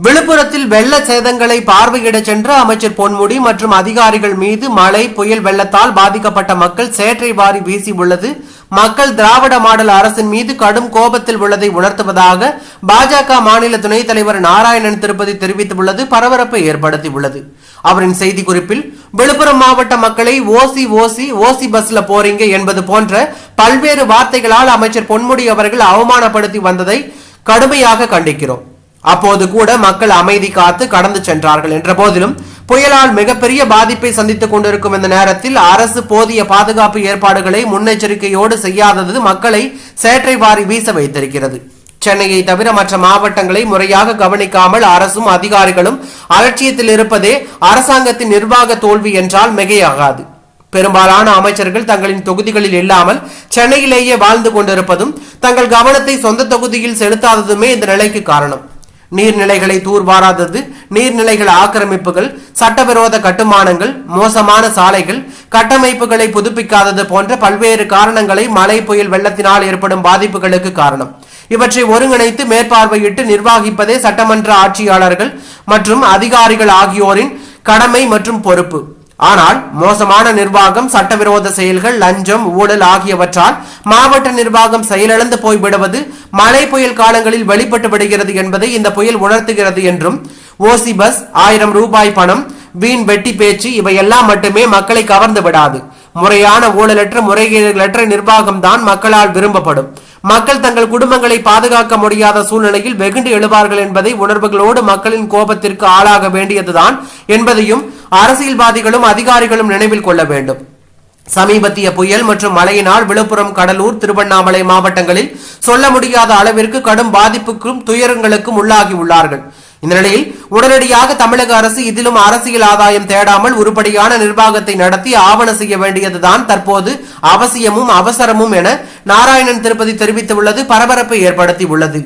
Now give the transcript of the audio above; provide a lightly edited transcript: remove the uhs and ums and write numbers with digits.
விழுப்புரத்தில் வெள்ள சேதங்களை பார்வையிட சென்ற அமைச்சர் பொன்முடி மற்றும் அதிகாரிகள் மீது மழை புயல் வெள்ளத்தால் பாதிக்கப்பட்ட மக்கள் சேற்றை வாரி வீசி உள்ளது மக்கள் திராவிட மாடல் அரசின் மீது கடும் கோபத்தில் உள்ளதை உணர்த்துவதாக பாஜக மாநில துணைத் தலைவர் நாராயணன் திருப்பதி தெரிவித்துள்ளது பரபரப்பை ஏற்படுத்தியுள்ளது. அவரின் செய்திக்குறிப்பில் விழுப்புரம் மாவட்ட மக்களை ஓசி பஸ்ல போறீங்க என்பது போன்ற பல்வேறு வார்த்தைகளால் அமைச்சர் பொன்முடி அவர்கள் அவமானப்படுத்தி வந்ததை கடுமையாக கண்டிக்கிறோம். அப்போது கூட மக்கள் அமைதி காத்து கடந்து சென்றார்கள் என்ற போதிலும் புயலால் மிகப்பெரிய பாதிப்பை சந்தித்துக் கொண்டிருக்கும் இந்த நேரத்தில் அரசு போதிய பாதுகாப்பு ஏற்பாடுகளை முன்னெச்சரிக்கையோடு செய்யாதது மக்களை சேற்றை வாரி வீச வைத்திருக்கிறது. சென்னையை தவிர மற்ற மாவட்டங்களை முறையாக கவனிக்காமல் அரசும் அதிகாரிகளும் அலட்சியத்தில் இருப்பதே அரசாங்கத்தின் நிர்வாக தோல்வி என்றால் மிகையாகாது. பெரும்பாலான அமைச்சர்கள் தங்களின் தொகுதிகளில் இல்லாமல் சென்னையிலேயே வாழ்ந்து கொண்டிருப்பதும் தங்கள் கவனத்தை சொந்த தொகுதியில் செலுத்தாததுமே இந்த நிலைக்கு காரணம். நீர்நிலைகளை தூர்வாராதது, நீர்நிலைகள் ஆக்கிரமிப்புகள், சட்டவிரோத கட்டுமானங்கள், மோசமான சாலைகள், கட்டமைப்புகளை புதுப்பிக்காதது போன்ற பல்வேறு காரணங்களை மழை புயல் வெள்ளத்தினால் ஏற்படும் பாதிப்புகளுக்கு காரணம். இவற்றை ஒருங்கிணைத்து மேற்பார்வையிட்டு நிர்வகிப்பதே சட்டமன்ற ஆட்சியாளர்கள் மற்றும் அதிகாரிகள் ஆகியோரின் கடமை மற்றும் பொறுப்பு. ஆனால் மோசமான நிர்வாகம், சட்டவிரோத செயல்கள், லஞ்சம், ஊழல் ஆகியவற்றால் மாவட்ட நிர்வாகம் செயலிழந்து போய்விடுவது மழை புயல் காலங்களில் வெளிப்பட்டு விடுகிறது என்பதை இந்த புயல் உணர்த்துகிறது என்றும் ஓசி பஸ், 1000 ரூபாய் பணம், வீண் வெட்டி பேச்சு இவையெல்லாம் மட்டுமே மக்களை கவர்ந்து விடாது. முறையான ஊழலற்ற முறைகேடுகளற்ற நிர்வாகம் தான் மக்களால் விரும்பப்படும். மக்கள் தங்கள் குடும்பங்களை பாதுகாக்க முடியாத சூழ்நிலையில் வெகுண்டு எழுவார்கள் என்பதை உணர்வுகளோடு மக்களின் கோபத்திற்கு ஆளாக வேண்டியதுதான் என்பதையும் அரசியல்வாதிகளும் அதிகாரிகளும் நினைவில் கொள்ள வேண்டும். சமீபத்திய புயல் மற்றும் மழையினால் விழுப்புரம், கடலூர், திருவண்ணாமலை மாவட்டங்களில் சொல்ல முடியாத அளவிற்கு கடும் பாதிப்புக்கும் துயரங்களுக்கும் உள்ளாகி உள்ளார்கள். இந்த நிலையில் உடனடியாக தமிழக அரசு இதிலும் அரசியல் ஆதாயம் தேடாமல் உருப்படியான நிர்வாகத்தை நடத்தி ஆவண செய்ய வேண்டியதுதான் தற்போது அவசியமும் அவசரமும் என நாராயணன் திருப்பதி தெரிவித்துள்ளது பரபரப்பை ஏற்படுத்தி உள்ளது.